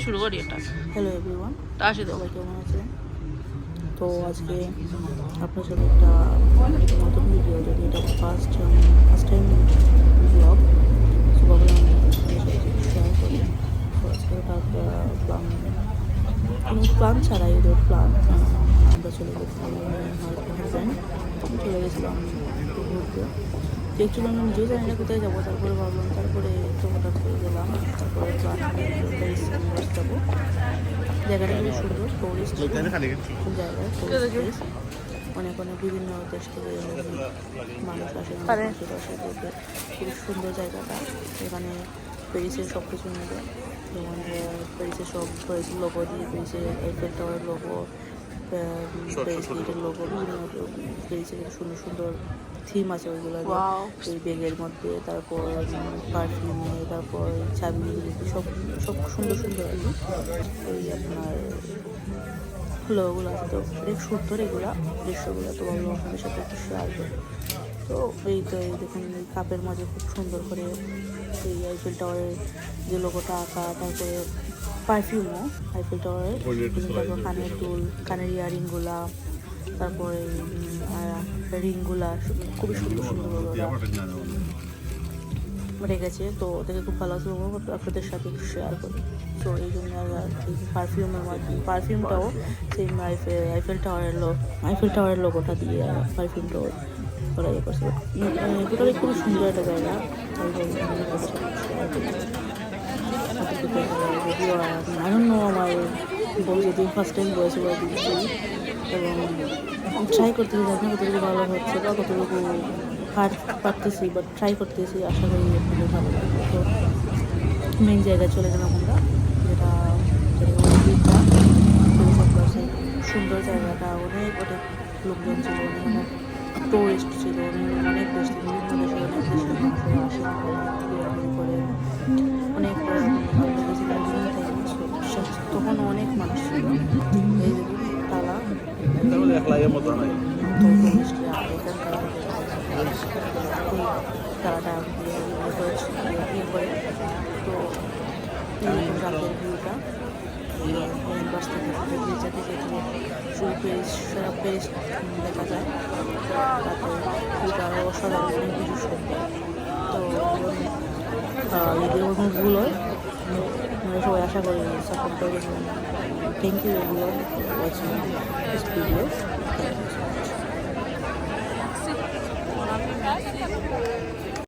শুরু করি এটা। হ্যালো এভরিওয়ান, আসি তো। সবাই কেমন আছেন? তো আজকে আপনার সাথে একটা নতুন ভিডিও, যদি এটা ফার্স্ট টাইম ব্লগ, সো ভাবলাম আপনাদের সাথে শেয়ার করি। তো আজকে হঠাৎ প্ল্যান, কোনো প্ল্যান ছাড়াই ওদের প্ল্যান, আমরা চলে গেছিলাম হাজব্যান্ড চলে গেছিলাম একটু ঘুরতে। তো অ্যাকচুয়ালি আমি নিজেও জানি না কোথায় যাবো, তারপরে ভাবলাম, তারপরে তো হঠাৎ করে গেলাম। তারপরে প্ল্যান প্যারিস যাবো। জায়গাটা খুবই সুন্দর, টুরিস্ট জায়গায়, টুরিস্ট প্লেস। অনেক অনেক বিভিন্ন দেশ থেকে মানুষ আসে, মানুষের আসে দেখতে। খুবই সুন্দর জায়গাটা। এখানে প্যারিসের সব কিছু মিলে, যেমন প্যারিসের সব প্যারিসের লোগো দিয়ে, প্যারিসের আইফেল টাওয়ারের লোগো, প্যারিস গেটের লোগো, বিভিন্ন প্যারিসের সুন্দর সুন্দর থিম আছে ওইগুলো, এই ব্যাগের মধ্যে, তারপর পারফিউমে, তারপর চাবি, সব সব সুন্দর সুন্দর আর কি। ওই আপনার লোগোগুলো আছে, তো অনেক সুন্দর এগুলা দৃশ্যগুলো। তো ভাবলাম আপনাদের সাথে একটু শেয়ার করি। তো এই তো এই দেখুন, এই কাপের মাঝে খুব সুন্দর করে এই আইফেল টাওয়ারের যে লোগোটা আঁকা, তারপরে পারফিউমও আইফেল টাওয়ারের, তারপর কানের দুল, কানের ইয়ারিংগুলা, তারপরে রিংগুলা খুবই সুন্দর সুন্দর রেখেছে। তো দেখে খুব ভালো লাগছে, আপনাদের সাথে একটু শেয়ার করি। তো এই জন্য এই পারফিউমের মধ্যে, পারফিউমটাও সেম আইফেল টাওয়ারের লোগোটা দিয়ে পারফিউমটাও করা ইয়ে করছে। টোটালি খুবই সুন্দর একটা জায়গা। যদিও আমার বউ যদি ফার্স্ট টাইম বলেছিল দিচ্ছি, এবং ট্রাই করতেছি, জানি না কতটুকু ভালো হচ্ছে বা কতটুকু পারতেছি, বাট ট্রাই করতেছি। আশা করি আপনাদের ভালো লাগবে। তো মেন জায়গায় চলে গেলাম আমরা, যেটা সুন্দর জায়গাটা। অনেক অনেক লোকজন ছিল, অনেক অনেক টুরিস্ট ছিল, অনেক দেশ থেকে, বিভিন্ন দেশের অনেক দেশের মানুষরা আসে ঘোরাঘুরি করে। অনেক তখন অনেক মানুষ ছিল। এই তালা তারাটা ইয়ে করে। তো রাতের ভিউটা বাস থেকে গির্জা থেকে শুরু পেরিস, সারা পেরিস দেখা যায়। রাতের ভিউটা অসাধারণ, অনেক কিছু সুন্দর। তো এদের ভুল হয়, আমরা সবাই আশা করি সাপোর্ট করবেন। Thank you everyone for watching this video.